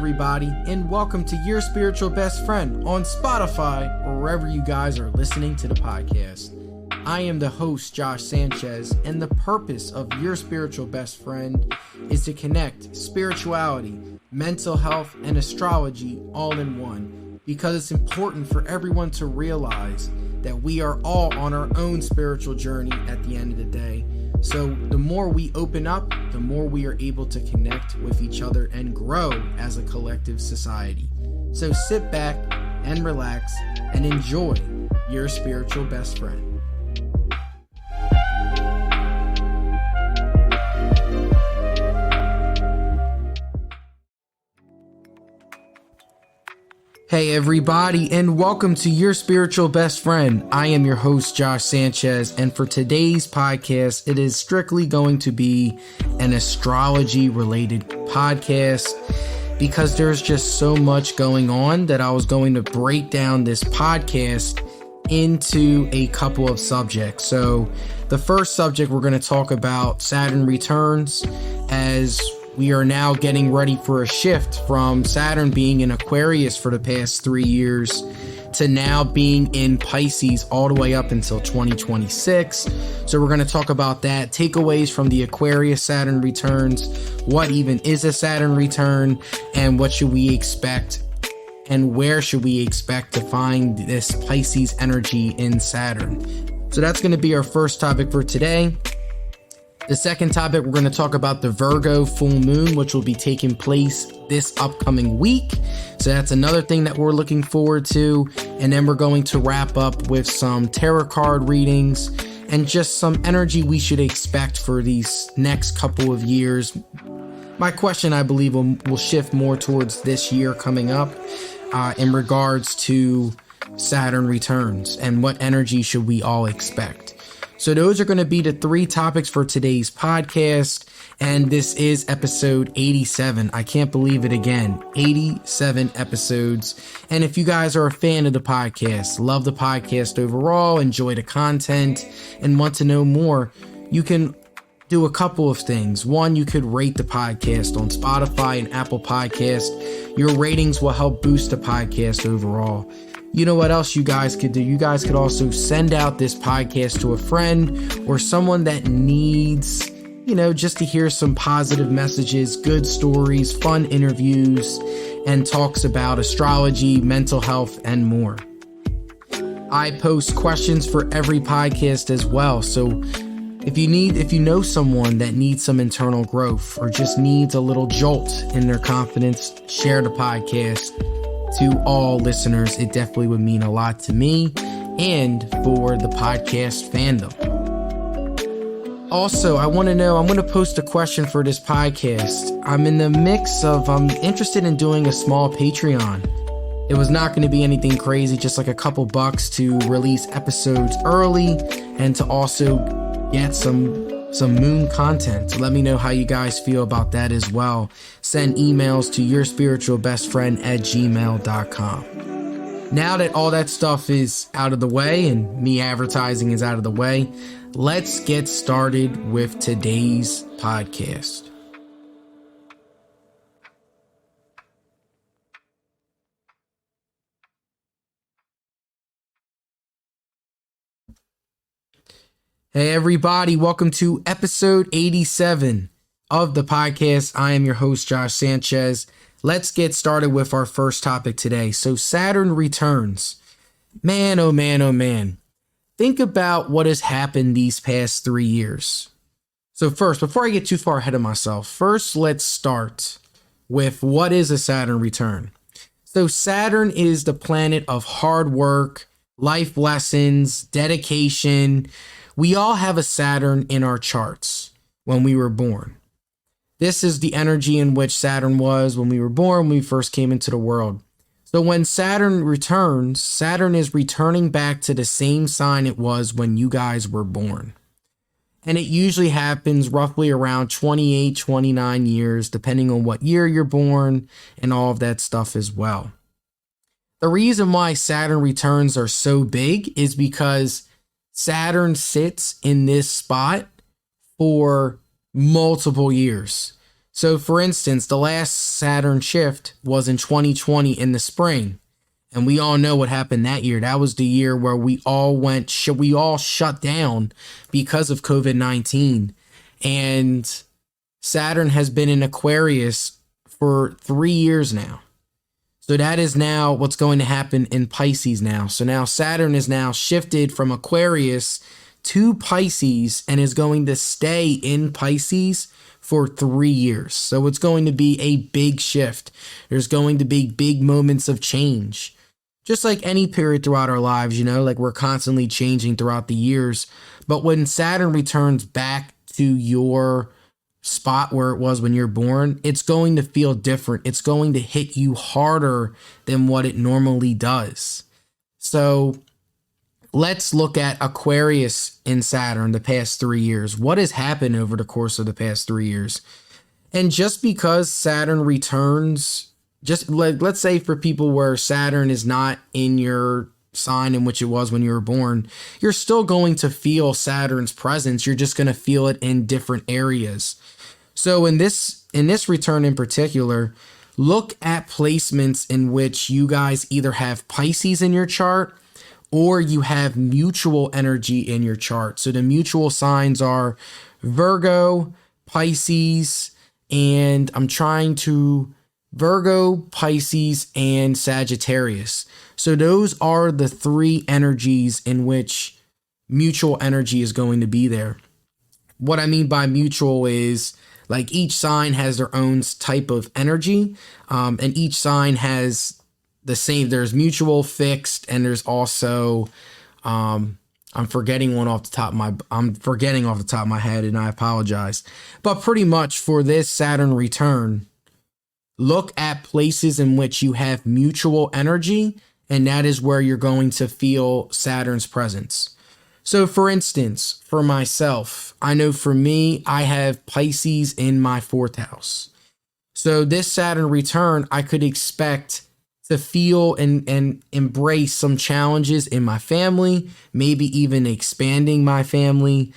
everybody, and welcome to Your Spiritual Best Friend on Spotify or wherever you guys are listening to the podcast. I am the host, Josh Sanchez, and the purpose of Your Spiritual Best Friend is to connect spirituality, mental health, and astrology all in one, because it's important for everyone to realize that we are all on our own spiritual journey at the end of the day. So the more we open up, the more we are able to connect with each other and grow as a collective society. So sit back and relax and enjoy Your Spiritual Best Friend. Hey everybody, and welcome to Your Spiritual Best Friend. I am your host, Josh Sanchez, and for today's podcast, it is strictly going to be an astrology related podcast because there's just so much going on that I was going to break down this podcast into a couple of subjects. So the first subject we're going to talk about Saturn returns, as we are now getting ready for a shift from Saturn being in Aquarius for the past 3 years to now being in Pisces all the way up until 2026. So we're going to talk about that, takeaways from the Aquarius Saturn returns, what even is a Saturn return, and what should we expect and where should we expect to find this Pisces energy in Saturn. So that's going to be our first topic for today. The second topic, we're going to talk about the Virgo full moon, which will be taking place this upcoming week. So that's another thing that we're looking forward to. And then we're going to wrap up with some tarot card readings and just some energy we should expect for these next couple of years. My question, I believe, will shift more towards this year coming up in regards to Saturn returns and what energy should we all expect. So those are going to be the three topics for today's podcast, and this is episode 87. I can't believe it again, 87 episodes. And if you guys are a fan of the podcast, love the podcast overall, enjoy the content, and want to know more, you can do a couple of things. One, you could rate the podcast on Spotify and Apple Podcast. Your ratings will help boost the podcast overall. You know what else you guys could do? You guys could also send out this podcast to a friend or someone that needs, just to hear some positive messages, good stories, fun interviews, and talks about astrology, mental health, and more. I post questions for every podcast as well. So if you know someone that needs some internal growth or just needs a little jolt in their confidence, share the podcast to all listeners. It definitely would mean a lot to me and for the podcast fandom. Also, I'm going to post a question for this podcast. I'm interested in doing a small Patreon. It was not going to be anything crazy, just like a couple bucks to release episodes early and to also get some moon content. So let me know how you guys feel about that as well. Send emails to yourspiritualbestfriend@gmail.com. Now that all that stuff is out of the way and me advertising is out of the way, let's get started with today's podcast. Hey everybody, welcome to episode 87 of the podcast. I am your host, Josh Sanchez. Let's get started with our first topic today. So Saturn returns. Man, oh man, oh man. Think about what has happened these past 3 years. So first, before I get too far ahead of myself, let's start with what is a Saturn return. So Saturn is the planet of hard work, life lessons, dedication. We all have a Saturn in our charts when we were born. This is the energy in which Saturn was when we were born, when we first came into the world. So when Saturn returns, Saturn is returning back to the same sign it was when you guys were born. And it usually happens roughly around 28, 29 years, depending on what year you're born and all of that stuff as well. The reason why Saturn returns are so big is because Saturn sits in this spot for multiple years. So for instance, the last Saturn shift was in 2020 in the spring. And we all know what happened that year. That was the year where we all shut down because of COVID-19. And Saturn has been in Aquarius for 3 years now. So that is now what's going to happen in Pisces now. So now Saturn is now shifted from Aquarius to Pisces and is going to stay in Pisces for 3 years. So it's going to be a big shift. There's going to be big moments of change. Just like any period throughout our lives, like we're constantly changing throughout the years. But when Saturn returns back to your spot where it was when you're born, it's going to feel different. It's going to hit you harder than what it normally does. So let's look at Aquarius in Saturn the past 3 years. What has happened over the course of the past 3 years? And just because Saturn returns, just like, let's say for people where Saturn is not in your sign in which it was when you were born, you're still going to feel Saturn's presence. You're just going to feel it in different areas. So in this return in particular, look at placements in which you guys either have Pisces in your chart or you have mutual energy in your chart. So the mutual signs are Virgo, Pisces, and Virgo, Pisces, and Sagittarius. So those are the 3 energies in which mutual energy is going to be there. What I mean by mutual is like each sign has their own type of energy, and each sign has the same. There's mutual, fixed, and there's also I'm forgetting off the top of my head, and I apologize. But pretty much for this Saturn return, look at places in which you have mutual energy, and that is where you're going to feel Saturn's presence. So for instance, for myself, I know for me, I have Pisces in my 4th house. So this Saturn return, I could expect to feel and embrace some challenges in my family, maybe even expanding my family.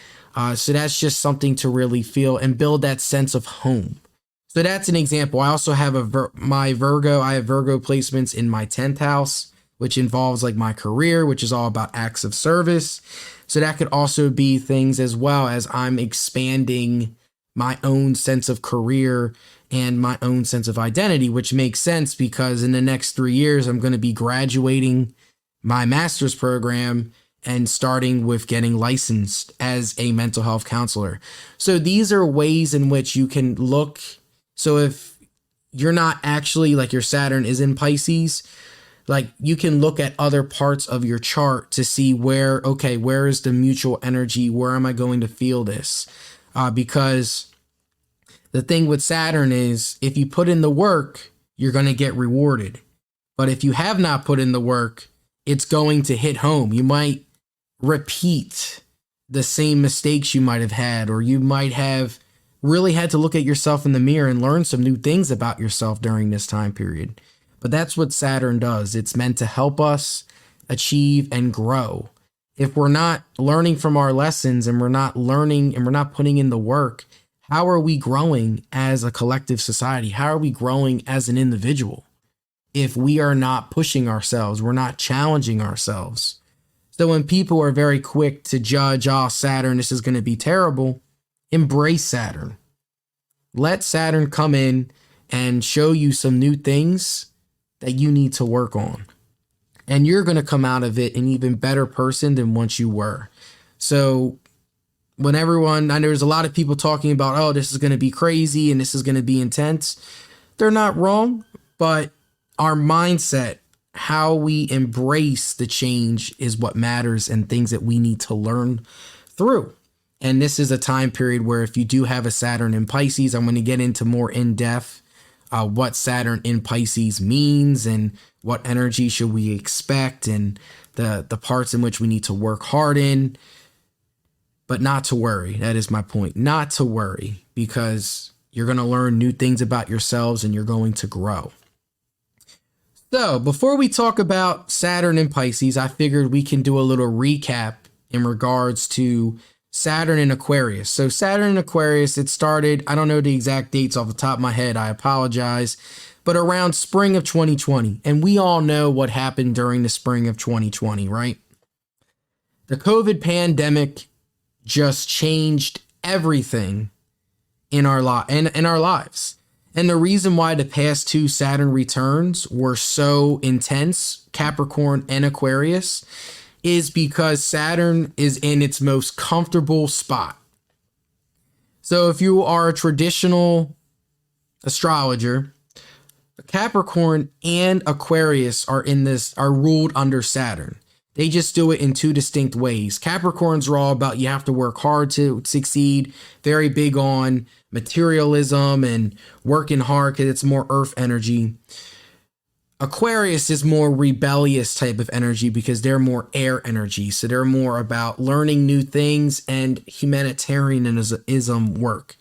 So that's just something to really feel and build that sense of home. So that's an example. I also have I have Virgo placements in my 10th house, which involves like my career, which is all about acts of service. So that could also be things as well as I'm expanding my own sense of career and my own sense of identity, which makes sense because in the next 3 years, I'm going to be graduating my master's program and starting with getting licensed as a mental health counselor. So these are ways in which you can look. So if you're not actually like your Saturn is in Pisces, like you can look at other parts of your chart to see where is the mutual energy? Where am I going to feel this? Because the thing with Saturn is if you put in the work, you're going to get rewarded. But if you have not put in the work, it's going to hit home. You might repeat the same mistakes you might have had, or you might have really had to look at yourself in the mirror and learn some new things about yourself during this time period. But that's what Saturn does. It's meant to help us achieve and grow. If we're not learning from our lessons and we're not learning and we're not putting in the work, how are we growing as a collective society? How are we growing as an individual? If we are not pushing ourselves, we're not challenging ourselves. So when people are very quick to judge, Saturn, this is going to be terrible, embrace Saturn. Let Saturn come in and show you some new things that you need to work on. And you're going to come out of it an even better person than once you were. So I know there's a lot of people talking about, this is going to be crazy and this is going to be intense. They're not wrong, but our mindset, how we embrace the change is what matters and things that we need to learn through. And this is a time period where if you do have a Saturn in Pisces, I'm going to get into more in depth what Saturn in Pisces means and what energy should we expect and the parts in which we need to work hard in. But not to worry. That is my point. Not to worry, because you're going to learn new things about yourselves and you're going to grow. So before we talk about Saturn in Pisces, I figured we can do a little recap in regards to Saturn in Aquarius. So Saturn in Aquarius, it started, I don't know the exact dates off the top of my head, I apologize, but around spring of 2020. And we all know what happened during the spring of 2020, right? The COVID pandemic just changed everything in our lives. And the reason why the past two Saturn returns were so intense, Capricorn and Aquarius, is because Saturn is in its most comfortable spot. So if you are a traditional astrologer, Capricorn and Aquarius are ruled under Saturn. They just do it in two distinct ways. Capricorns are all about you have to work hard to succeed, very big on materialism and working hard because it's more earth energy. Aquarius is more rebellious type of energy because they're more air energy. So they're more about learning new things and humanitarianism work.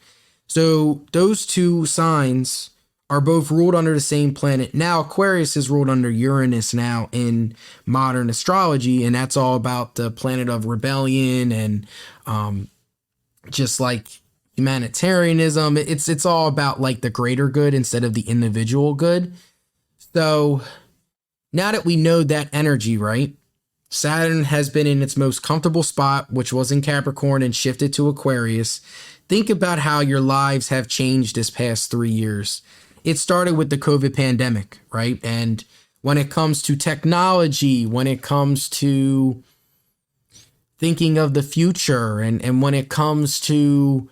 So those two signs are both ruled under the same planet. Now Aquarius is ruled under Uranus now in modern astrology, and that's all about the planet of rebellion and just like humanitarianism. It's all about like the greater good instead of the individual good. So now that we know that energy, right? Saturn has been in its most comfortable spot, which was in Capricorn, and shifted to Aquarius. Think about how your lives have changed this past 3 years. It started with the COVID pandemic, right? And when it comes to technology, when it comes to thinking of the future, and when it comes to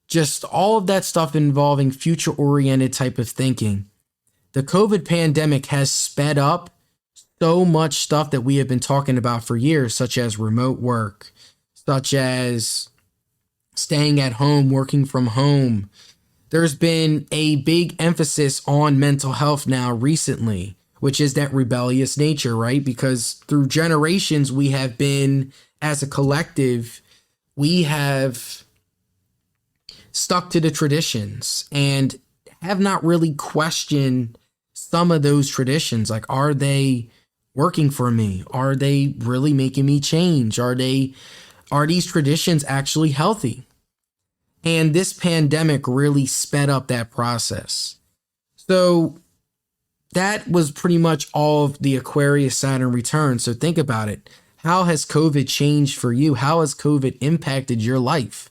just all of that stuff involving future-oriented type of thinking, the COVID pandemic has sped up so much stuff that we have been talking about for years, such as remote work, such as staying at home, working from home. There's been a big emphasis on mental health now recently, which is that rebellious nature, right? Because through generations, we have been, as a collective, we have stuck to the traditions and have not really questioned some of those traditions. Like, are they working for me? Are they really making me change? Are these traditions actually healthy? And this pandemic really sped up that process. So that was pretty much all of the Aquarius Saturn return. So think about it. How has COVID changed for you? How has COVID impacted your life?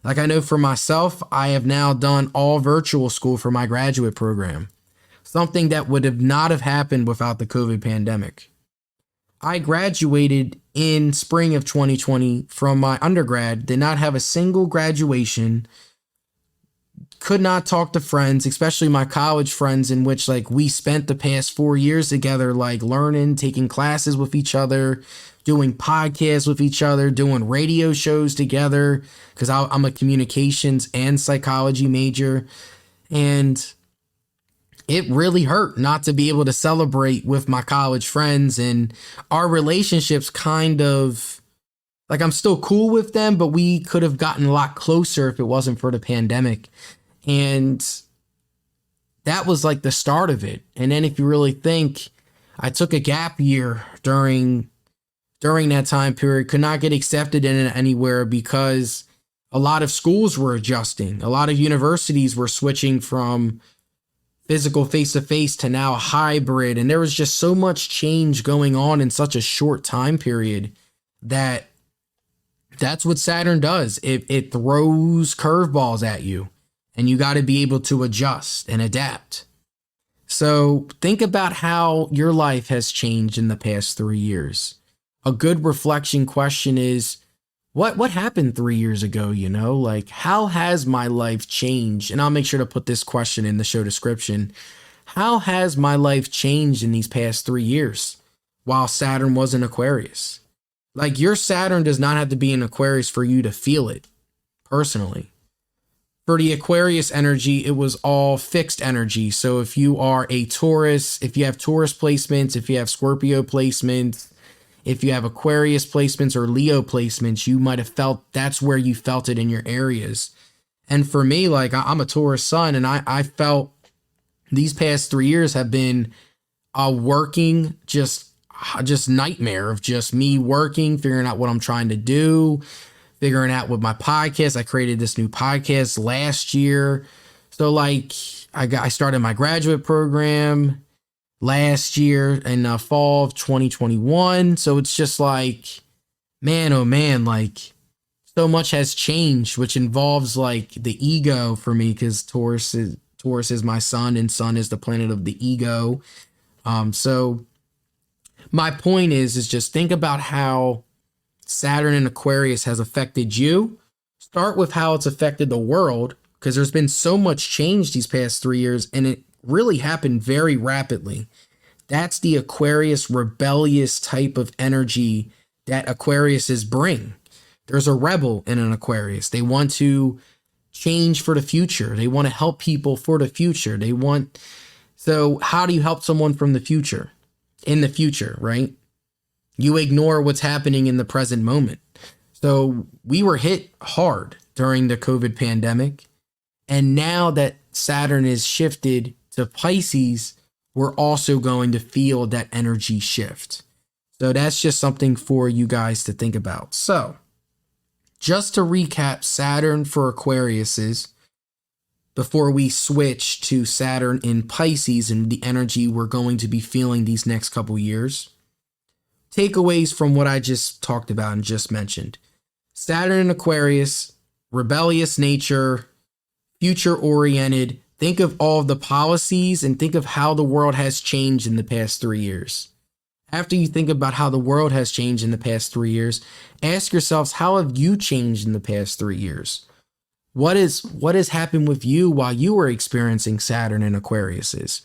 Like, I know for myself, I have now done all virtual school for my graduate program. Something that would have not have happened without the COVID pandemic. I graduated in spring of 2020 from my undergrad, did not have a single graduation, could not talk to friends, especially my college friends, in which like we spent the past 4 years together, like learning, taking classes with each other, doing podcasts with each other, doing radio shows together, because I'm a communications and psychology major. And it really hurt not to be able to celebrate with my college friends, and our relationships kind of like, I'm still cool with them, but we could have gotten a lot closer if it wasn't for the pandemic. And that was like the start of it. And then if you really think, I took a gap year during that time period, could not get accepted in anywhere because a lot of schools were adjusting. A lot of universities were switching from physical face-to-face to now hybrid. And there was just so much change going on in such a short time period that's what Saturn does. It throws curveballs at you, and you got to be able to adjust and adapt. So think about how your life has changed in the past 3 years. A good reflection question is, what happened 3 years ago? Like, how has my life changed? And I'll make sure to put this question in the show description. How has my life changed in these past 3 years while Saturn was in Aquarius? Like, your Saturn does not have to be in Aquarius for you to feel it personally. For the Aquarius energy, it was all fixed energy. So if you are a Taurus, if you have Taurus placements, if you have Scorpio placements, if you have Aquarius placements or Leo placements, you might have felt that's where you felt it in your areas. And for me, like, I'm a Taurus sun, and I felt these past 3 years have been a working just nightmare of just me working, figuring out what I'm trying to do, figuring out with my podcast. I created this new podcast last year. So like I started my graduate program last year in fall of 2021. So it's just like, man, oh man, like so much has changed, which involves like the ego for me, because Taurus is my sun, and sun is the planet of the ego. So my point is just think about how Saturn in Aquarius has affected you. Start with how it's affected the world, because there's been so much change these past 3 years, and it really happened very rapidly. That's the Aquarius rebellious type of energy that Aquariuses bring. There's a rebel in an Aquarius. They want to change for the future. They want to help people for the future. So how do you help someone from the future? In the future, right? You ignore what's happening in the present moment. So we were hit hard during the COVID pandemic. And now that Saturn is shifted to Pisces, we're also going to feel that energy shift. So that's just something for you guys to think about. So just to recap Saturn for Aquariuses, before we switch to Saturn in Pisces and the energy we're going to be feeling these next couple years. Takeaways from what I just talked about and just mentioned. Saturn in Aquarius, rebellious nature, future-oriented. Think of all of the policies and think of how the world has changed in the past 3 years. After you think about how the world has changed in the past 3 years, ask yourselves, how have you changed in the past 3 years? What has happened with you while you were experiencing Saturn in Aquariuses?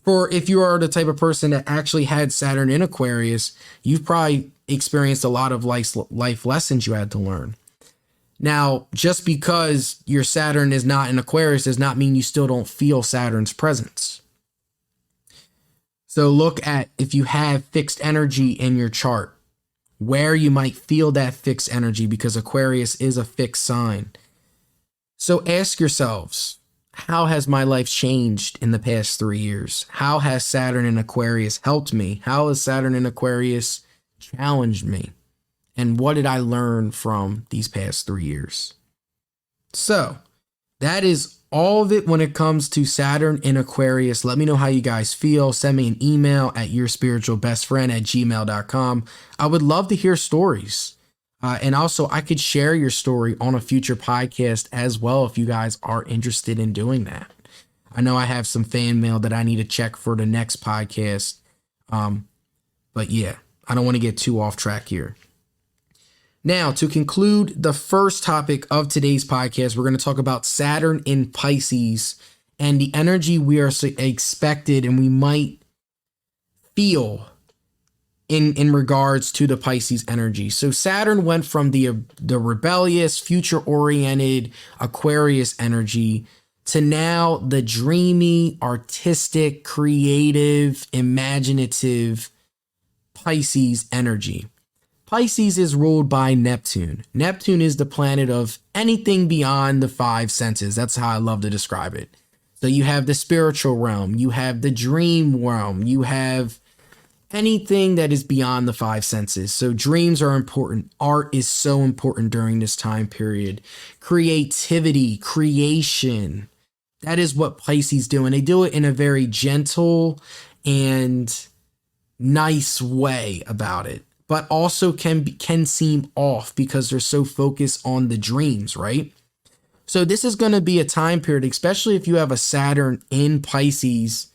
For if you are the type of person that actually had Saturn in Aquarius, you've probably experienced a lot of life lessons you had to learn. Now, just because your Saturn is not in Aquarius does not mean you still don't feel Saturn's presence. So look at if you have fixed energy in your chart, where you might feel that fixed energy, because Aquarius is a fixed sign. So ask yourselves, how has my life changed in the past 3 years? How has Saturn in Aquarius helped me? How has Saturn in Aquarius challenged me? And what did I learn from these past 3 years? So that is all of it when it comes to Saturn in Aquarius. Let me know how you guys feel. Send me an email at yourspiritualbestfriend@gmail.com. I would love to hear stories. And also, I could share your story on a future podcast as well if you guys are interested in doing that. I know I have some fan mail that I need to check for the next podcast. But yeah, I don't want to get too off track here. Now, to conclude the first topic of today's podcast, we're going to talk about Saturn in Pisces and the energy we are expected and we might feel in regards to the Pisces energy. So Saturn went from the rebellious, future-oriented Aquarius energy to now the dreamy, artistic, creative, imaginative Pisces energy. Pisces is ruled by Neptune. Neptune is the planet of anything beyond the 5 senses. That's how I love to describe it. So you have the spiritual realm, you have the dream realm, you have anything that is beyond the 5 senses. So dreams are important. Art is so important during this time period. Creativity, creation. That is what Pisces do. And they do it in a very gentle and nice way about it, but also can seem off because they're so focused on the dreams, right? So this is going to be a time period, especially if you have a Saturn in Pisces.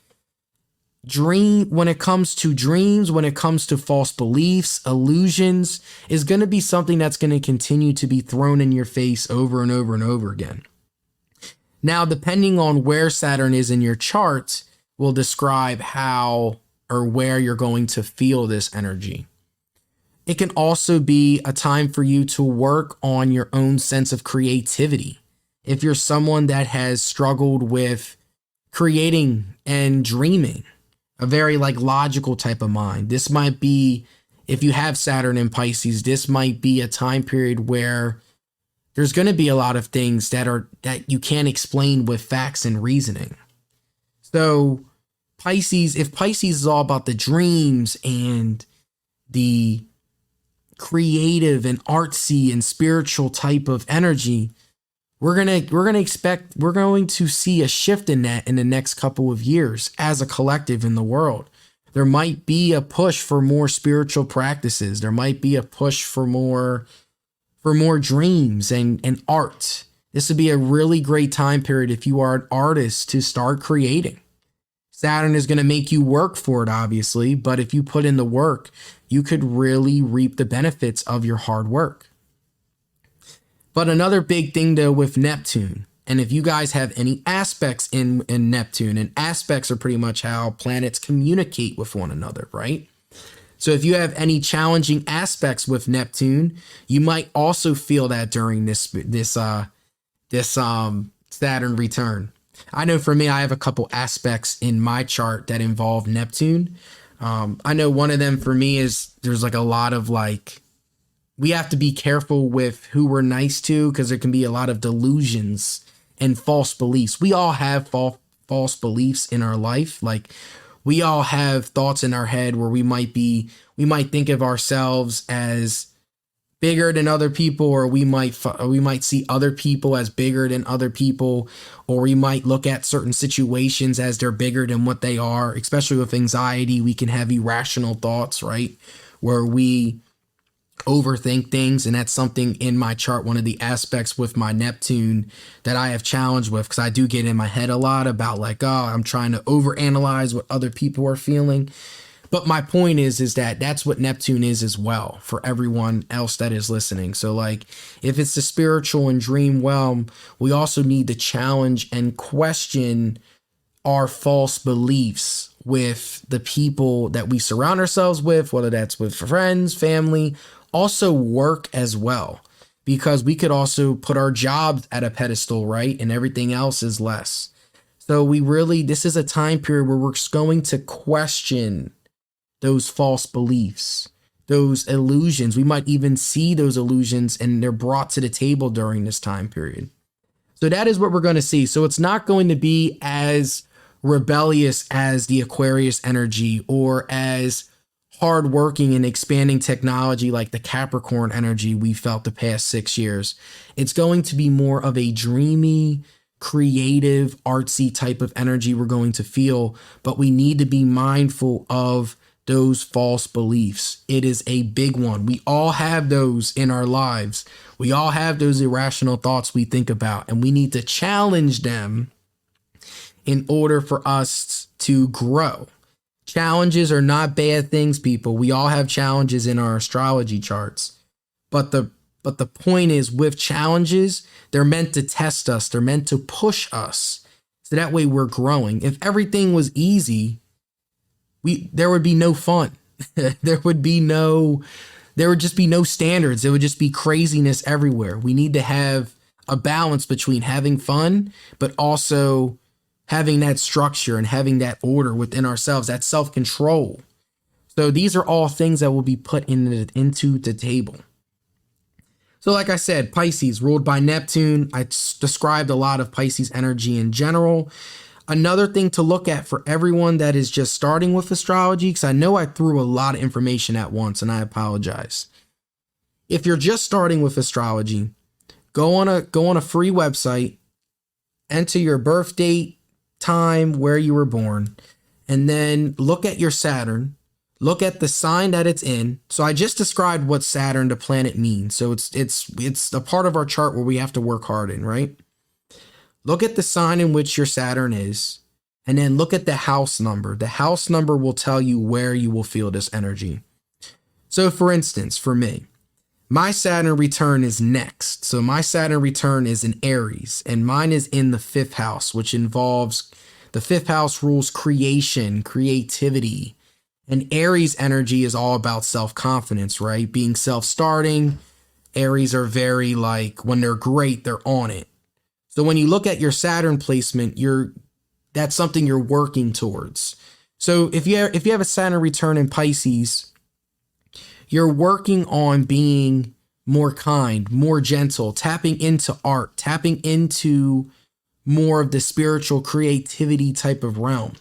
When it comes to dreams, when it comes to false beliefs, illusions, is going to be something that's going to continue to be thrown in your face over and over and over again. Now, depending on where Saturn is in your chart, will describe how or where you're going to feel this energy. It can also be a time for you to work on your own sense of creativity. If you're someone that has struggled with creating and dreaming, a very logical type of mind, this might be, if you have Saturn in Pisces, this might be a time period where there's going to be a lot of things that you can't explain with facts and reasoning. So Pisces, if Pisces is all about the dreams and the creative and artsy and spiritual type of energy, we're going to see a shift in that in the next couple of years as a collective in the world. There might be a push for more spiritual practices. There might be a push for more dreams and art. This would be a really great time period if you are an artist to start creating. Saturn is going to make you work for it, obviously, but if you put in the work, you could really reap the benefits of your hard work. But another big thing though with Neptune, and if you guys have any aspects in Neptune, and aspects are pretty much how planets communicate with one another, right? So if you have any challenging aspects with Neptune, you might also feel that during this Saturn return. I know for me, I have a couple aspects in my chart that involve Neptune. I know one of them for me is there's like a lot of like, we have to be careful with who we're nice to because there can be a lot of delusions and false beliefs. We all have false beliefs in our life. Like we all have thoughts in our head where we might think of ourselves as bigger than other people, or we might see other people as bigger than other people, or we might look at certain situations as they're bigger than what they are. Especially with anxiety, we can have irrational thoughts, right? Where we overthink things, and that's something in my chart, one of the aspects with my Neptune that I have challenged with, because I do get in my head a lot about like, oh, I'm trying to overanalyze what other people are feeling. But my point is that that's what Neptune is as well for everyone else that is listening. So like if it's the spiritual and dream realm, we also need to challenge and question our false beliefs with the people that we surround ourselves with, whether that's with friends, family, also work as well, because we could also put our jobs at a pedestal, right? And everything else is less. So this is a time period where we're going to question those false beliefs, those illusions. We might even see those illusions and they're brought to the table during this time period. So that is what we're going to see. So it's not going to be as rebellious as the Aquarius energy or as hardworking and expanding technology like the Capricorn energy we felt the past 6 years. It's going to be more of a dreamy, creative, artsy type of energy we're going to feel, but we need to be mindful of those false beliefs. It is a big one. We all have those in our lives. We all have those irrational thoughts we think about, and we need to challenge them in order for us to grow. Challenges are not bad things, people. We all have challenges in our astrology charts. But the point is, with challenges, they're meant to test us. They're meant to push us. So that way we're growing. If everything was easy, there would be no fun. there would just be no standards. There would just be craziness everywhere. We need to have a balance between having fun, but also having that structure and having that order within ourselves, that self-control. So these are all things that will be put into the table. So like I said, Pisces ruled by Neptune. I described a lot of Pisces energy in general. Another thing to look at for everyone that is just starting with astrology, because I know I threw a lot of information at once and I apologize. If you're just starting with astrology, go on a free website, enter your birth date, time, where you were born, and then look at your Saturn, look at the sign that it's in. So I just described what Saturn, the planet, means. So it's a part of our chart where we have to work hard in, right? Look at the sign in which your Saturn is, and then look at the house number. The house number will tell you where you will feel this energy. So for instance, for me, my Saturn return is next. So my Saturn return is in Aries, and mine is in the 5th house, which involves, the 5th house rules creation, creativity. And Aries energy is all about self-confidence, right? Being self-starting. Aries are very like, when they're great, they're on it. So when you look at your Saturn placement, that's something you're working towards. So if you have a Saturn return in Pisces, you're working on being more kind, more gentle, tapping into art, tapping into more of the spiritual creativity type of realm.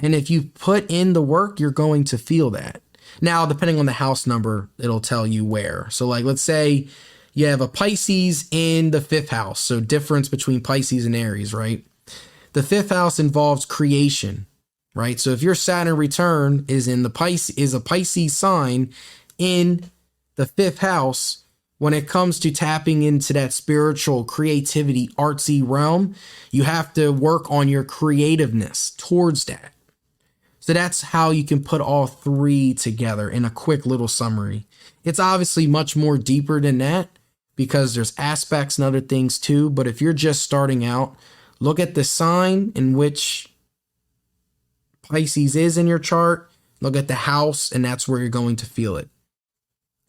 And if you put in the work, you're going to feel that. Now, depending on the house number, it'll tell you where. So like, let's say you have a Pisces in the 5th house. So difference between Pisces and Aries, right? The 5th house involves creation, right? So if your Saturn return is in a Pisces sign in the 5th house, when it comes to tapping into that spiritual creativity, artsy realm, you have to work on your creativeness towards that. So that's how you can put all three together in a quick little summary. It's obviously much more deeper than that because there's aspects and other things too. But if you're just starting out, look at the sign in which Pisces is in your chart. Look at the house, and that's where you're going to feel it.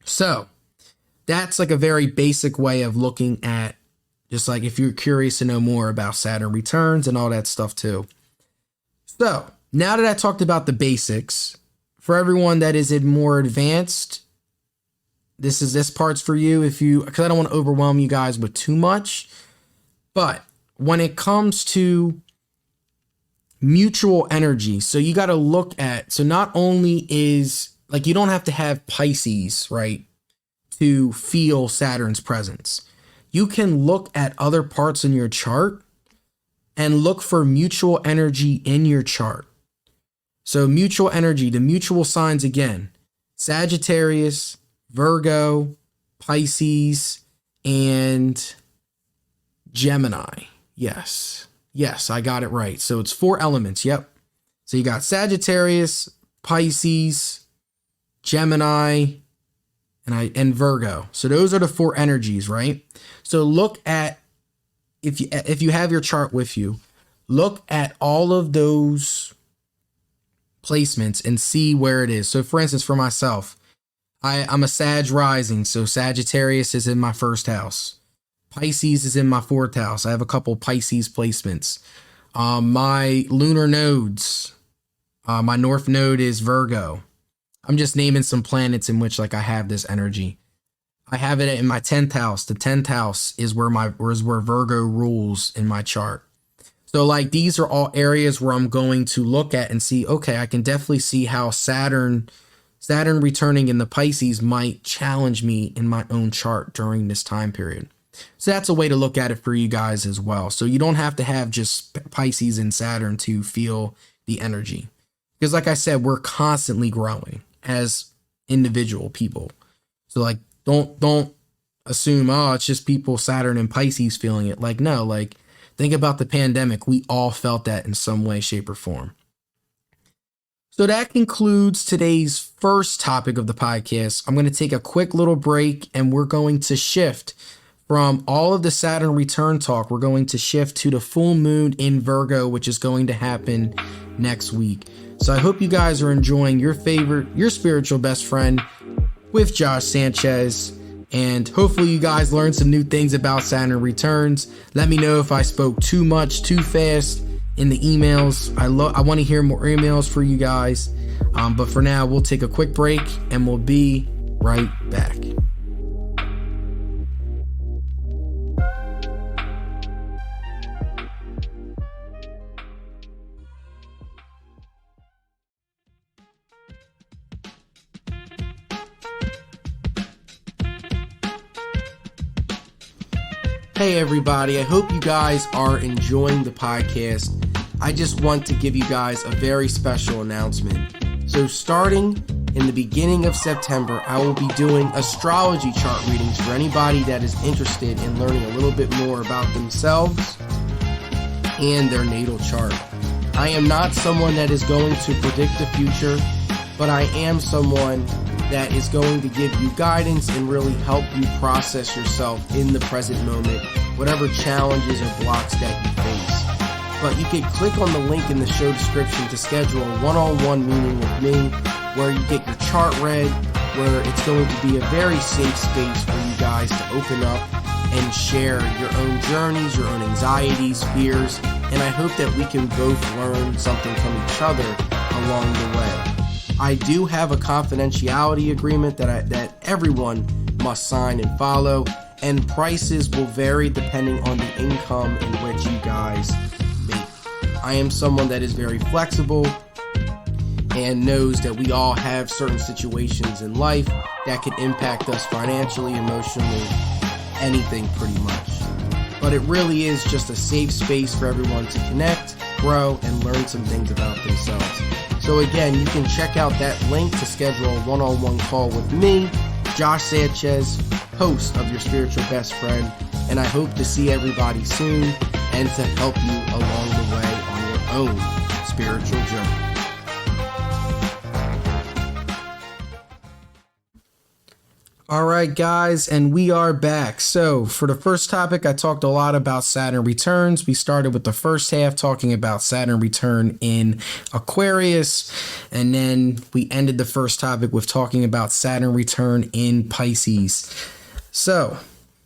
So that's like a very basic way of looking at, just like if you're curious to know more about Saturn returns and all that stuff too. So now that I talked about the basics, for everyone that is in more advanced, this part's for you because I don't want to overwhelm you guys with too much. But when it comes to mutual energy, so you got to look at, so not only is like, you don't have to have Pisces, right, to feel Saturn's presence. You can look at other parts in your chart and look for mutual energy in your chart. So mutual energy, the mutual signs again, Sagittarius, Virgo, Pisces, and Gemini. Yes, I got it right. So it's 4 elements. Yep. So you got Sagittarius, Pisces, Gemini, and Virgo. So those are the 4 energies, right? So look at, if you have your chart with you, look at all of those placements and see where it is. So for instance, for myself, I'm a Sag rising. So Sagittarius is in my 1st house. Pisces is in my 4th house. I have a couple Pisces placements. My lunar nodes, my north node is Virgo. I'm just naming some planets in which like I have this energy. I have it in my 10th house. The 10th house is where Virgo rules in my chart. So like these are all areas where I'm going to look at and see, okay, I can definitely see how Saturn returning in the Pisces might challenge me in my own chart during this time period. So that's a way to look at it for you guys as well. So you don't have to have just Pisces and Saturn to feel the energy. Because like I said, we're constantly growing as individual people. So like, don't assume, oh, it's just people, Saturn and Pisces feeling it. Like, no, like think about the pandemic. We all felt that in some way, shape, or form. So that concludes today's first topic of the podcast. I'm going to take a quick little break and we're going to shift from all of the Saturn return talk. We're going to shift to the full moon in Virgo, which is going to happen next week. So I hope you guys are enjoying your spiritual best friend with Josh Sanchez. And hopefully you guys learned some new things about Saturn returns. Let me know if I spoke too much, too fast in the emails. I want to hear more emails for you guys. But for now, we'll take a quick break and we'll be right back. Hey everybody, I hope you guys are enjoying the podcast. I just want to give you guys a very special announcement. So starting in the beginning of September, I will be doing astrology chart readings for anybody that is interested in learning a little bit more about themselves and their natal chart. I am not someone that is going to predict the future, but I am someone that is going to give you guidance and really help you process yourself in the present moment, whatever challenges or blocks that you face. But you can click on the link in the show description to schedule a one-on-one meeting with me where you get your chart read, where it's going to be a very safe space for you guys to open up and share your own journeys, your own anxieties, fears, and I hope that we can both learn something from each other along the way. I do have a confidentiality agreement that everyone must sign and follow, and prices will vary depending on the income in which you guys make. I am someone that is very flexible, and knows that we all have certain situations in life that can impact us financially, emotionally, anything pretty much. But it really is just a safe space for everyone to connect, grow, and learn some things about themselves. So again, you can check out that link to schedule a one-on-one call with me, Josh Sanchez, host of Your Spiritual Best Friend, and I hope to see everybody soon and to help you along the way on your own spiritual journey. All right, guys, and we are back. So for the first topic, I talked a lot about Saturn returns. We started with the first half talking about Saturn return in Aquarius, and then we ended the first topic with talking about Saturn return in Pisces. So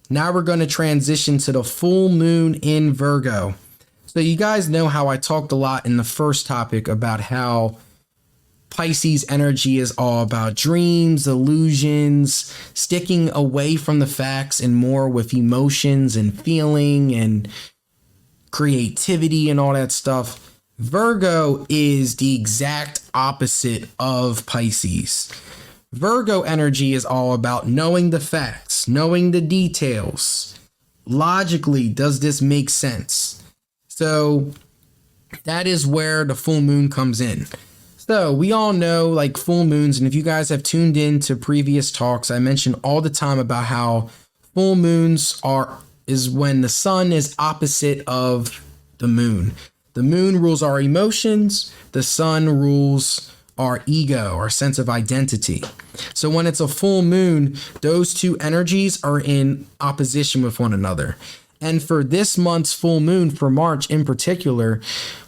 now we're going to transition to the full moon in Virgo. So you guys know how I talked a lot in the first topic about how Pisces energy is all about dreams, illusions, sticking away from the facts and more with emotions and feeling and creativity and all that stuff. Virgo is the exact opposite of Pisces. Virgo energy is all about knowing the facts, knowing the details. Logically, does this make sense? So that is where the full moon comes in. So we all know like full moons, and if you guys have tuned in to previous talks, I mention all the time about how full moons is when the sun is opposite of the moon. The moon rules our emotions, the sun rules our ego, our sense of identity. So when it's a full moon, those two energies are in opposition with one another. And for this month's full moon, for March in particular,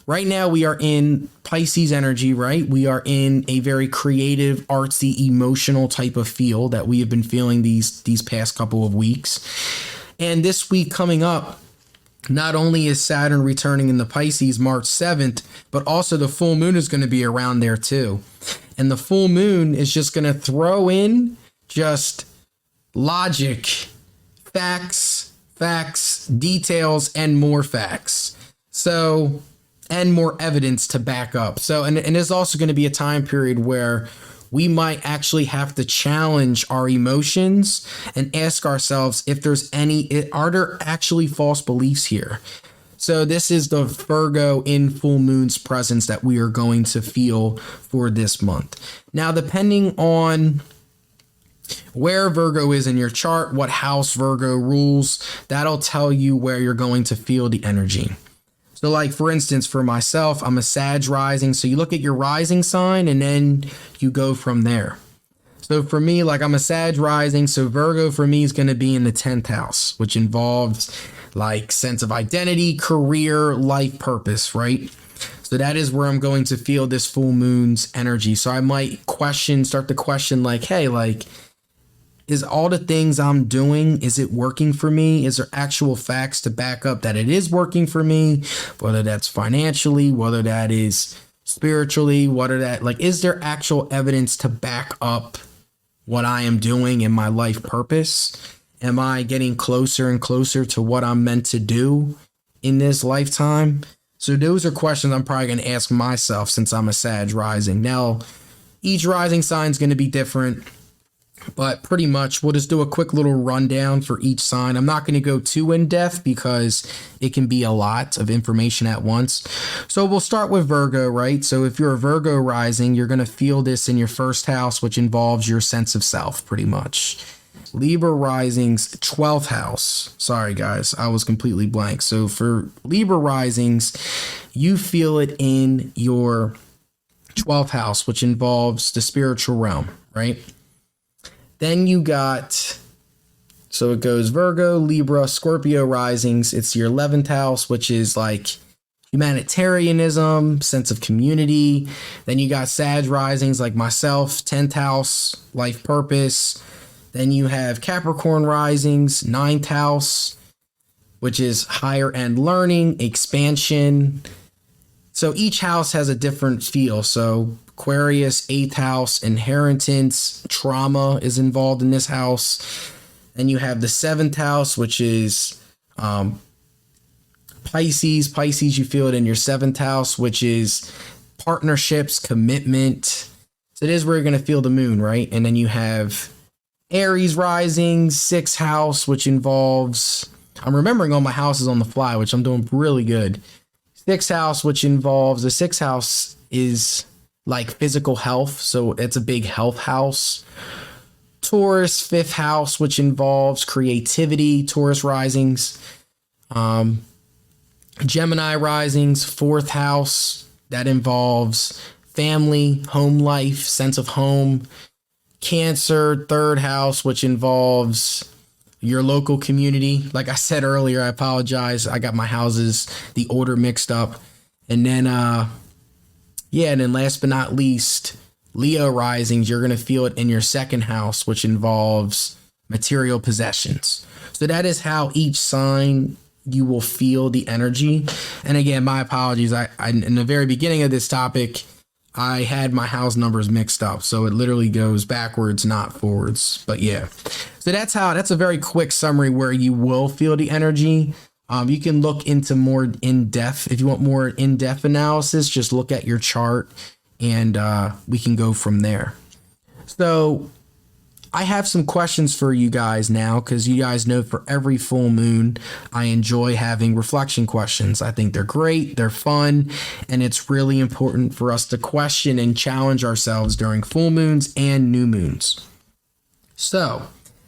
right now we are in Pisces energy, right? We are in a very creative, artsy, emotional type of feel that we have been feeling these past couple of weeks. And this week coming up, not only is Saturn returning in the Pisces March 7th, but also the full moon is going to be around there too. And the full moon is just going to throw in just logic, facts, details, and more facts. So, and more evidence to back up. So, and there's also going to be a time period where we might actually have to challenge our emotions and ask ourselves if there's are there actually false beliefs here? So this is the Virgo in full moon's presence that we are going to feel for this month. Now, depending on where Virgo is in your chart, what house Virgo rules, that'll tell you where you're going to feel the energy. So like, for instance, for myself, I'm a Sag rising. So you look at your rising sign and then you go from there. So for me, like I'm a Sag rising. So Virgo for me is going to be in the 10th house, which involves like sense of identity, career, life purpose, right? So that is where I'm going to feel this full moon's energy. So I might start to question like, hey, like, is all the things I'm doing, is it working for me? Is there actual facts to back up that it is working for me? Whether that's financially, whether that is spiritually, is there actual evidence to back up what I am doing in my life purpose? Am I getting closer and closer to what I'm meant to do in this lifetime? So those are questions I'm probably going to ask myself since I'm a Sag rising. Now, each rising sign is going to be different. But pretty much we'll just do a quick little rundown for each sign. I'm not going to go too in depth because it can be a lot of information at once. So we'll start with Virgo, right? So if you're a Virgo rising, you're going to feel this in your first house, which involves your sense of self pretty much. Libra risings, 12th house. Sorry, guys, I was completely blank. So for Libra risings, you feel it in your 12th house, which involves the spiritual realm, right? Then you got, so it goes Virgo, Libra, Scorpio risings. It's your 11th house, which is like humanitarianism, sense of community. Then you got Sag risings like myself, 10th house, life purpose. Then you have Capricorn risings, 9th house, which is higher end learning, expansion. So each house has a different feel. So Aquarius, 8th house, inheritance, trauma is involved in this house. Then you have the 7th house, which is Pisces. Pisces, you feel it in your 7th house, which is partnerships, commitment. So it is where you're going to feel the moon, right? And then you have Aries rising, 6th house, which involves, I'm remembering all my houses on the fly, which I'm doing really good. 6th house, which involves, the 6th house is like physical health. So it's a big health house. Taurus, 5th house, which involves creativity, Taurus risings. Gemini risings, 4th house, that involves family, home life, sense of home. Cancer, 3rd house, which involves your local community. Like I said earlier, I apologize. I got my houses, the order mixed up. And then, and then last but not least, Leo risings, you're going to feel it in your 2nd house, which involves material possessions. So that is how each sign you will feel the energy. And again, my apologies. I in the very beginning of this topic, I had my house numbers mixed up. So it literally goes backwards, not forwards. But yeah, so that's a very quick summary where you will feel the energy. You can look into more in-depth. If you want more in-depth analysis, just look at your chart and we can go from there. So I have some questions for you guys now, because you guys know for every full moon, I enjoy having reflection questions. I think they're great, they're fun, and it's really important for us to question and challenge ourselves during full moons and new moons. So,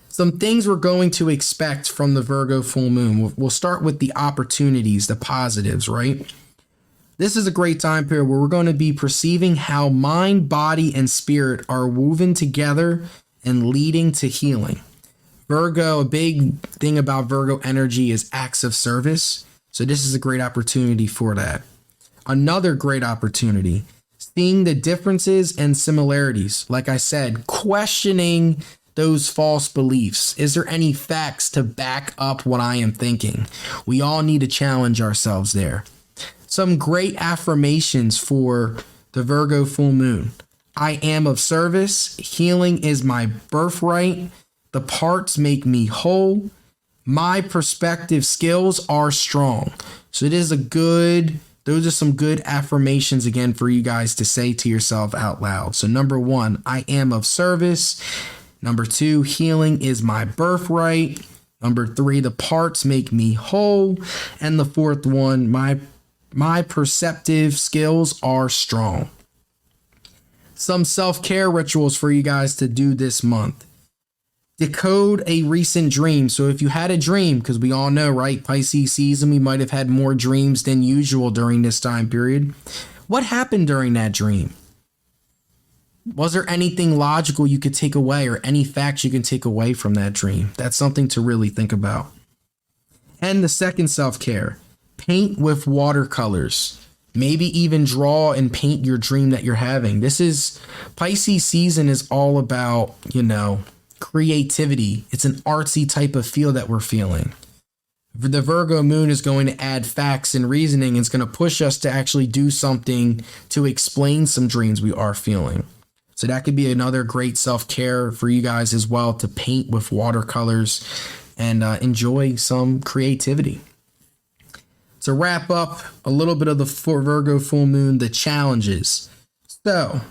some things we're going to expect from the Virgo full moon. We'll start with the opportunities, the positives, right? This is a great time period where we're going to be perceiving how mind, body, and spirit are woven together and leading to healing. Virgo, a big thing about Virgo energy is acts of service. So this is a great opportunity for that. Another great opportunity, seeing the differences and similarities. Like I said, questioning those false beliefs. Is there any facts to back up what I am thinking? We all need to challenge ourselves there. Some great affirmations for the Virgo full moon. I am of service. Healing is my birthright. The parts make me whole. My perspective skills are strong. So those are some good affirmations again for you guys to say to yourself out loud. So number 1, I am of service. Number 2, healing is my birthright. Number 3, the parts make me whole. And the 4th one, my perceptive skills are strong. Some self-care rituals for you guys to do this month. Decode a recent dream. So if you had a dream, because we all know, right, Pisces season, we might have had more dreams than usual during this time period. What happened during that dream? Was there anything logical you could take away or any facts you can take away from that dream? That's something to really think about. And the second self-care, paint with watercolors. Maybe even draw and paint your dream that you're having. Pisces season is all about, creativity. It's an artsy type of feel that we're feeling. The Virgo moon is going to add facts and reasoning. It's going to push us to actually do something to explain some dreams we are feeling. So that could be another great self-care for you guys as well, to paint with watercolors and enjoy some creativity. To wrap up a little bit of the Virgo full moon, the challenges. So,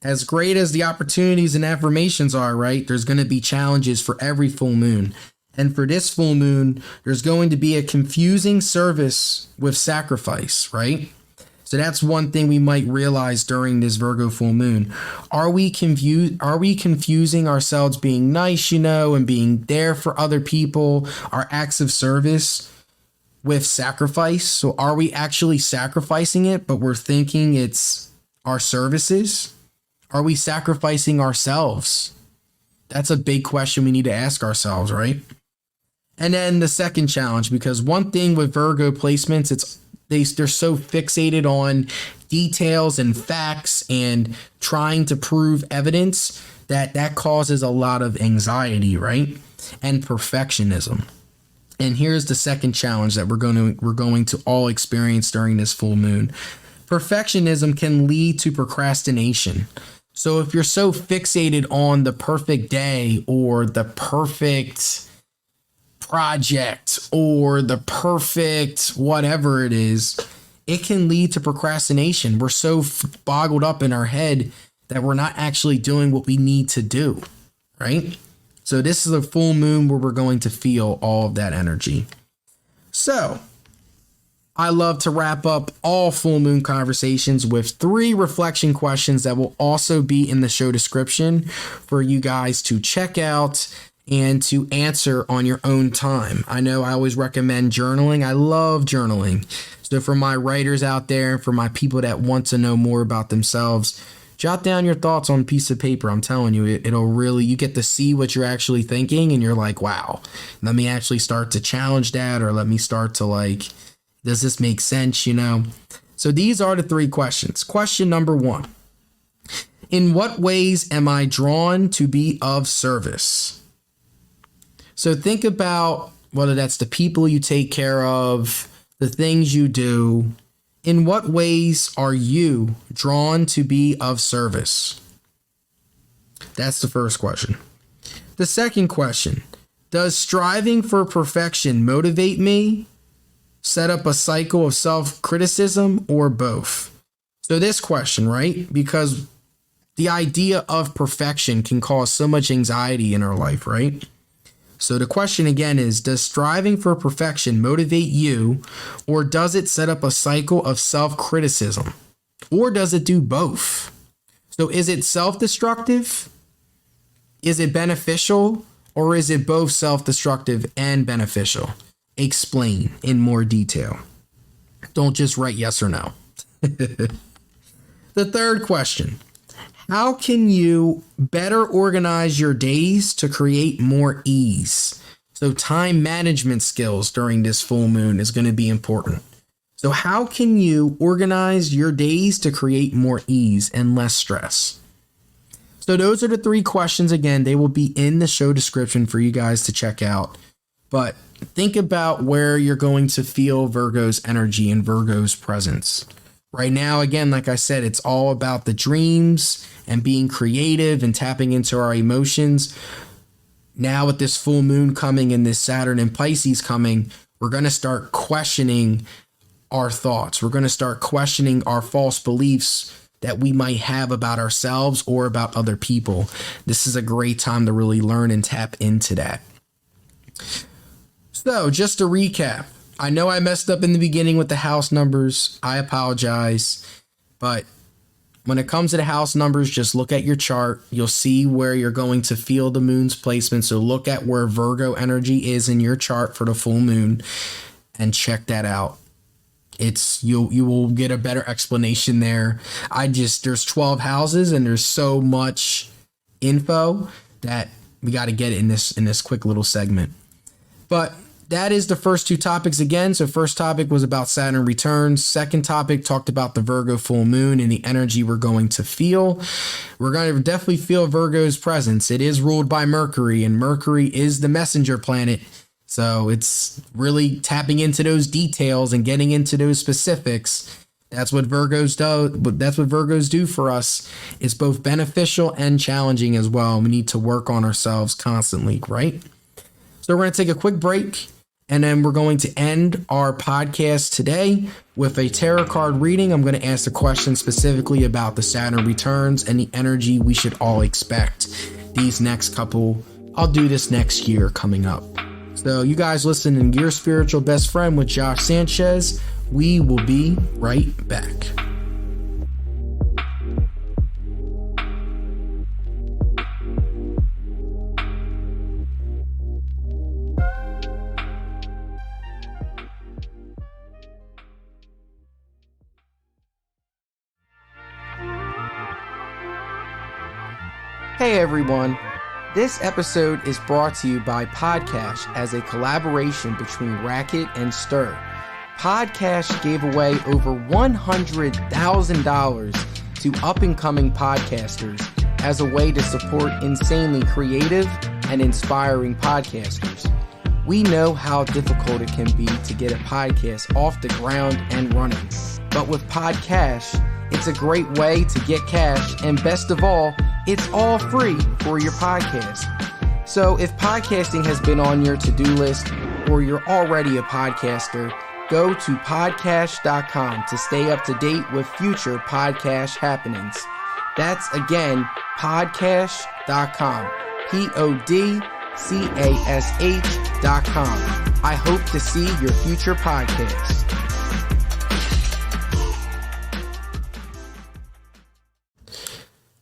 as great as the opportunities and affirmations are, right, there's going to be challenges for every full moon. And for this full moon, there's going to be a confusing service with sacrifice, right? So that's one thing we might realize during this Virgo full moon. Are we confusing ourselves being nice, and being there for other people, our acts of service, with sacrifice? So are we actually sacrificing it, but we're thinking it's our services? Are we sacrificing ourselves? That's a big question we need to ask ourselves, right? And then the second challenge, because one thing with Virgo placements, they're so fixated on details and facts and trying to prove evidence that causes a lot of anxiety, right? And perfectionism. And here's the second challenge that we're going to all experience during this full moon. Perfectionism can lead to procrastination. So if you're so fixated on the perfect day or the perfect project or the perfect whatever it is, it can lead to procrastination. We're so boggled up in our head that we're not actually doing what we need to do, right? So this is a full moon where we're going to feel all of that energy. So I love to wrap up all full moon conversations with 3 reflection questions that will also be in the show description for you guys to check out and to answer on your own time. I know I always recommend journaling. I love journaling. So for my writers out there, for my people that want to know more about themselves, jot down your thoughts on a piece of paper. I'm telling you, it'll really, you get to see what you're actually thinking and you're like, wow, let me actually start to challenge that, or let me start to like, does this make sense, you know? So these are the 3 questions. Question number 1. In what ways am I drawn to be of service? So think about whether that's the people you take care of, the things you do. In what ways are you drawn to be of service? That's the first question. The second question, does striving for perfection motivate me, set up a cycle of self-criticism, or both? So this question, right? Because the idea of perfection can cause so much anxiety in our life, right? So the question again is, does striving for perfection motivate you, or does it set up a cycle of self-criticism, or does it do both? So is it self-destructive? Is it beneficial, or is it both self-destructive and beneficial? Explain in more detail. Don't just write yes or no. The third question, how can you better organize your days to create more ease? So time management skills during this full moon is going to be important. So how can you organize your days to create more ease and less stress? So those are the 3 questions. Again, they will be in the show description for you guys to check out. But think about where you're going to feel Virgo's energy and Virgo's presence. Right now, again, like I said, it's all about the dreams and being creative and tapping into our emotions. Now with this full moon coming and this Saturn and Pisces coming, we're going to start questioning our thoughts. We're going to start questioning our false beliefs that we might have about ourselves or about other people. This is a great time to really learn and tap into that. So just to recap, I know I messed up in the beginning with the house numbers. I apologize. But when it comes to the house numbers, just look at your chart. You'll see where you're going to feel the moon's placement. So look at where Virgo energy is in your chart for the full moon and check that out. You will get a better explanation there. There's 12 houses and there's so much info that we got to get it in this quick little segment. But that is the first 2 topics again. So first topic was about Saturn returns. Second topic talked about the Virgo full moon and the energy we're going to feel. We're going to definitely feel Virgo's presence. It is ruled by Mercury, and Mercury is the messenger planet. So it's really tapping into those details and getting into those specifics. That's what Virgos do. That's what Virgos do for us. It's both beneficial and challenging as well. We need to work on ourselves constantly, right? So we're going to take a quick break. And then we're going to end our podcast today with a tarot card reading. I'm going to ask a question specifically about the Saturn returns and the energy we should all expect I'll do this next year coming up. So you guys listen to Your Spiritual Best Friend with Josh Sanchez. We will be right back. Hey everyone, this episode is brought to you by Podcash as a collaboration between Racket and Stir. Podcash gave away over $100,000 to up-and-coming podcasters as a way to support insanely creative and inspiring podcasters. We know how difficult it can be to get a podcast off the ground and running, but with Podcash, it's a great way to get cash, and best of all, it's all free for your podcast. So if podcasting has been on your to-do list or you're already a podcaster, Go to podcast.com to stay up to date with future podcast happenings. That's again, podcast.com. PODCASH.com. I hope to see your future podcast.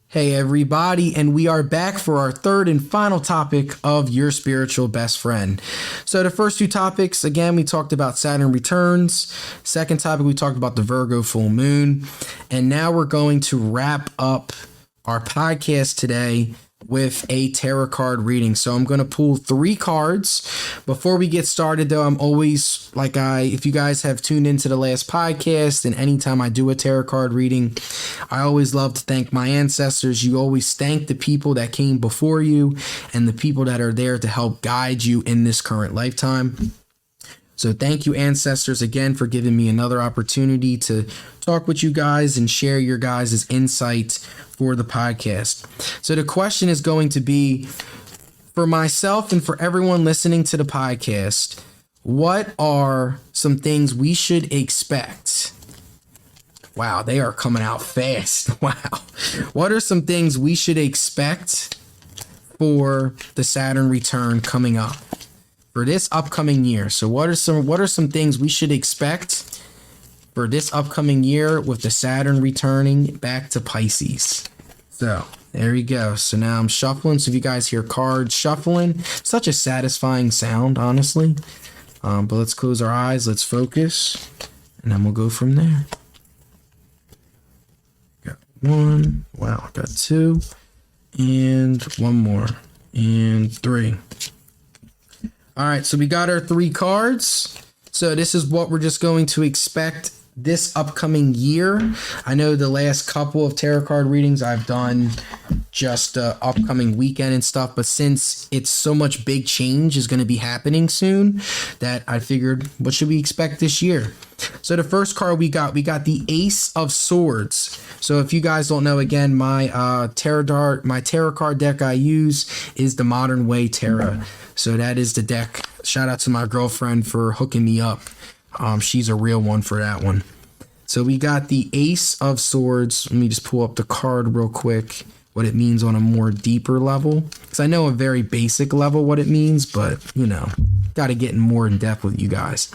Hey everybody, and we are back for our third and final topic of your spiritual best friend. So the first two topics, again, we talked about Saturn returns. Second topic, we talked about the Virgo full moon. And now we're going to wrap up our podcast today with a tarot card reading. So I'm going to pull 3 cards. Before we get started though, I'm always if you guys have tuned into the last podcast, and anytime I do a tarot card reading, I always love to thank my ancestors. You always thank the people that came before you and the people that are there to help guide you in this current lifetime. So thank you, ancestors, again for giving me another opportunity to talk with you guys and share your guys' insight for the podcast. So the question is going to be, for myself and for everyone listening to the podcast, what are some things we should expect? Wow, they are coming out fast. Wow. What are some things we should expect for the Saturn return coming up for this upcoming year? So what are some things we should expect for this upcoming year with the Saturn returning back to Pisces? So there we go. So now I'm shuffling. So if you guys hear cards shuffling, such a satisfying sound, honestly. But let's close our eyes. Let's focus, and then we'll go from there. Got 1. Wow, got 2, and 1 more, and 3. All right, so we got our 3 cards. So this is what we're just going to expect this upcoming year. I know the last couple of tarot card readings I've done just upcoming weekend and stuff, but since it's so much big change is going to be happening soon, that I figured, what should we expect this year? So the first card we got the Ace of Swords. So if you guys don't know, again, my tarot card deck I use is the Modern Way Tarot. So that is the deck. Shout out to my girlfriend for hooking me up. She's a real one for that one. So we got the Ace of Swords. Let me just pull up the card real quick, what it means on a more deeper level. Because I know a very basic level what it means, but, got to get more in depth with you guys.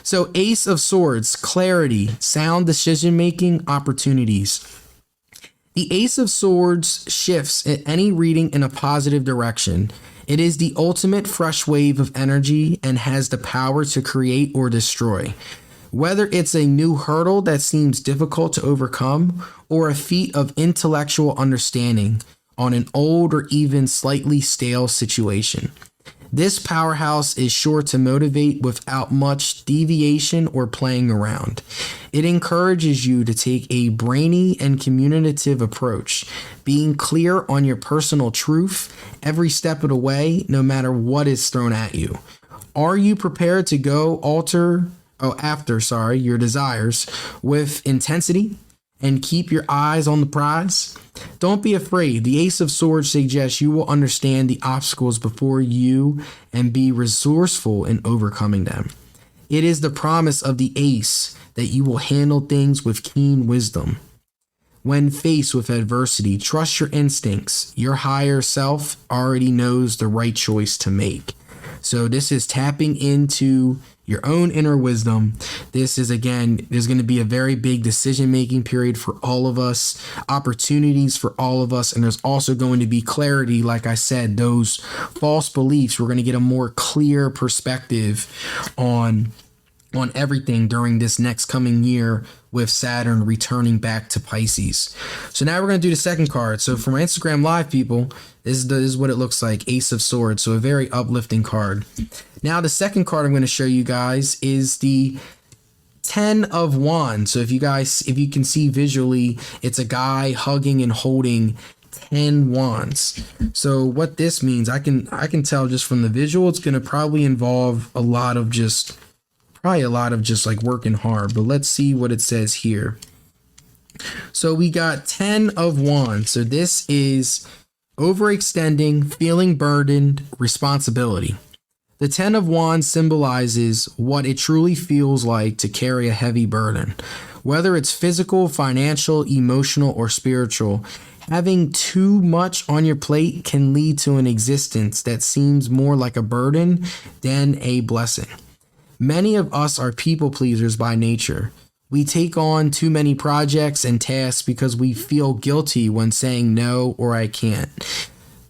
So Ace of Swords, clarity, sound decision-making, opportunities. The Ace of Swords shifts at any reading in a positive direction. It is the ultimate fresh wave of energy and has the power to create or destroy. Whether it's a new hurdle that seems difficult to overcome or a feat of intellectual understanding on an old or even slightly stale situation. This powerhouse is sure to motivate without much deviation or playing around. It encourages you to take a brainy and communicative approach, being clear on your personal truth every step of the way, no matter what is thrown at you. Are you prepared to go after your desires with intensity and keep your eyes on the prize? Don't be afraid. The Ace of Swords suggests you will understand the obstacles before you and be resourceful in overcoming them. It is the promise of the Ace that you will handle things with keen wisdom. When faced with adversity, trust your instincts. Your higher self already knows the right choice to make. So this is tapping into your own inner wisdom. This is, again, there's going to be a very big decision-making period for all of us, opportunities for all of us, and there's also going to be clarity. Like I said, those false beliefs, we're going to get a more clear perspective on everything during this next coming year with Saturn returning back to Pisces. So now we're going to do the second card. So for my Instagram Live people, this is what it looks like, Ace of Swords. So a very uplifting card. Now the second card I'm going to show you guys is the 10 of Wands. So if you can see visually, it's a guy hugging and holding 10 wands. So what this means, I can tell just from the visual, it's going to probably involve a lot of just like working hard, but let's see what it says here. So we got 10 of Wands. So this is overextending, feeling burdened, responsibility. The Ten of Wands symbolizes what it truly feels like to carry a heavy burden. Whether it's physical, financial, emotional, or spiritual, having too much on your plate can lead to an existence that seems more like a burden than a blessing. Many of us are people pleasers by nature. We take on too many projects and tasks because we feel guilty when saying no or I can't.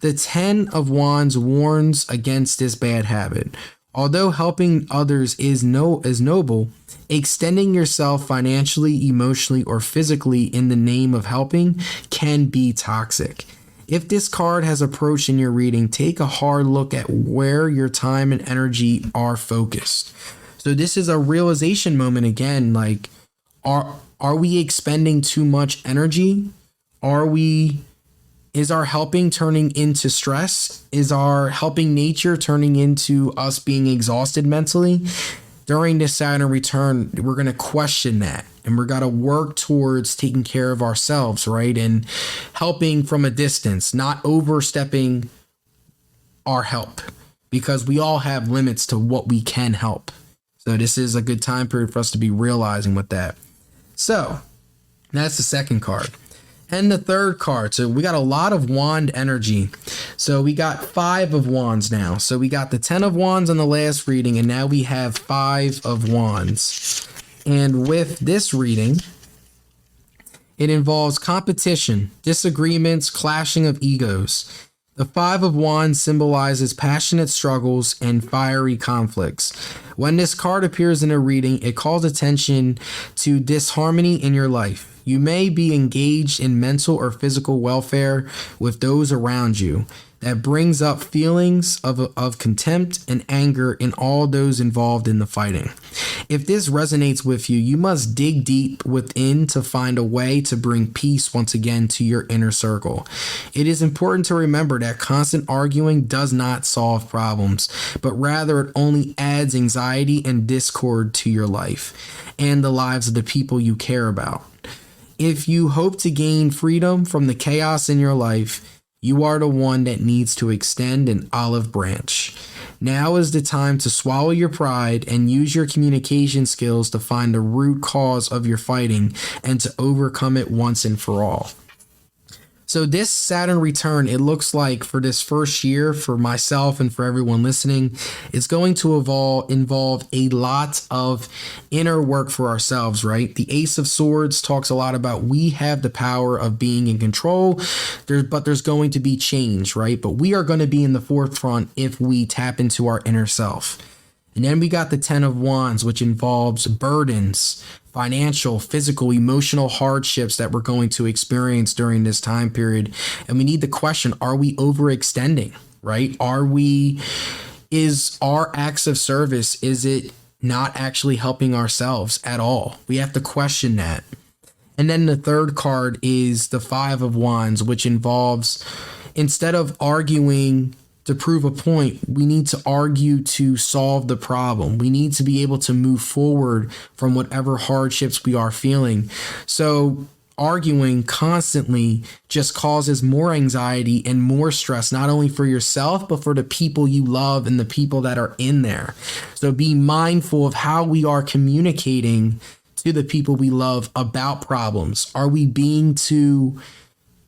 The Ten of Wands warns against this bad habit. Although helping others is noble, extending yourself financially, emotionally, or physically in the name of helping can be toxic. If this card has approached in your reading, take a hard look at where your time and energy are focused. So this is a realization moment again, like, are we expending too much energy? Is our helping turning into stress? Is our helping nature turning into us being exhausted mentally? During this Saturn return, we're going to question that, and we're going to work towards taking care of ourselves, right? And helping from a distance, not overstepping our help, because we all have limits to what we can help. So this is a good time period for us to be realizing with that. So that's the second card. And the third card, so we got a lot of wand energy. So we got 5 of wands now. So we got the 10 of wands on the last reading, and now we have 5 of wands. And with this reading, it involves competition, disagreements, clashing of egos. The 5 of wands symbolizes passionate struggles and fiery conflicts. When this card appears in a reading, it calls attention to disharmony in your life. You may be engaged in mental or physical welfare with those around you. That brings up feelings of contempt and anger in all those involved in the fighting. If this resonates with you, you must dig deep within to find a way to bring peace once again to your inner circle. It is important to remember that constant arguing does not solve problems, but rather it only adds anxiety and discord to your life and the lives of the people you care about. If you hope to gain freedom from the chaos in your life, you are the one that needs to extend an olive branch. Now is the time to swallow your pride and use your communication skills to find the root cause of your fighting and to overcome it once and for all. So this Saturn return, it looks like for this first year, for myself and for everyone listening, it's going to involve a lot of inner work for ourselves, right? The Ace of Swords talks a lot about we have the power of being in control, but there's going to be change, right? But we are going to be in the forefront if we tap into our inner self. And then we got the 10 of Wands, which involves burdens, financial, physical, emotional hardships that we're going to experience during this time period. And we need to question, are we overextending, right? Is our acts of service, is it not actually helping ourselves at all? We have to question that. And then the third card is the 5 of Wands, which involves, instead of arguing to prove a point, we need to argue to solve the problem. We need to be able to move forward from whatever hardships we are feeling. So arguing constantly just causes more anxiety and more stress, not only for yourself, but for the people you love and the people that are in there. So be mindful of how we are communicating to the people we love about problems. Are we being too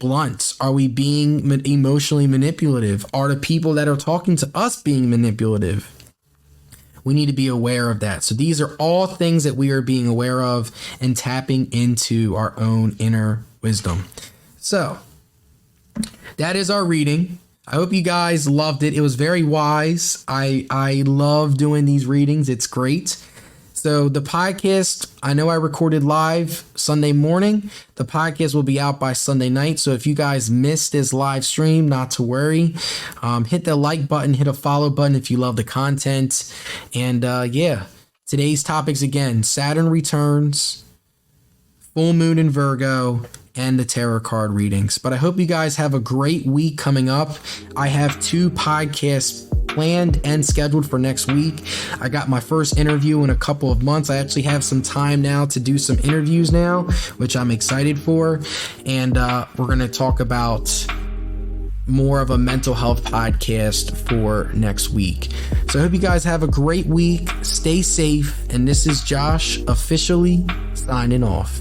blunt? Are we being emotionally manipulative? Are the people that are talking to us being manipulative? We need to be aware of that. So these are all things that we are being aware of and tapping into our own inner wisdom. So that is our reading. I hope you guys loved it. It was very wise. I love doing these readings. It's great. So the podcast, I know I recorded live Sunday morning. The podcast will be out by Sunday night. So if you guys missed this live stream, not to worry. Hit the like button, hit a follow button if you love the content. And today's topics again, Saturn returns, full moon in Virgo, and the tarot card readings. But I hope you guys have a great week coming up. I have 2 podcasts planned and scheduled for next week. I got my first interview in a couple of months. I actually have some time now to do some interviews now, which I'm excited for. And we're going to talk about more of a mental health podcast for next week. So I hope you guys have a great week. Stay safe. And this is Josh officially signing off.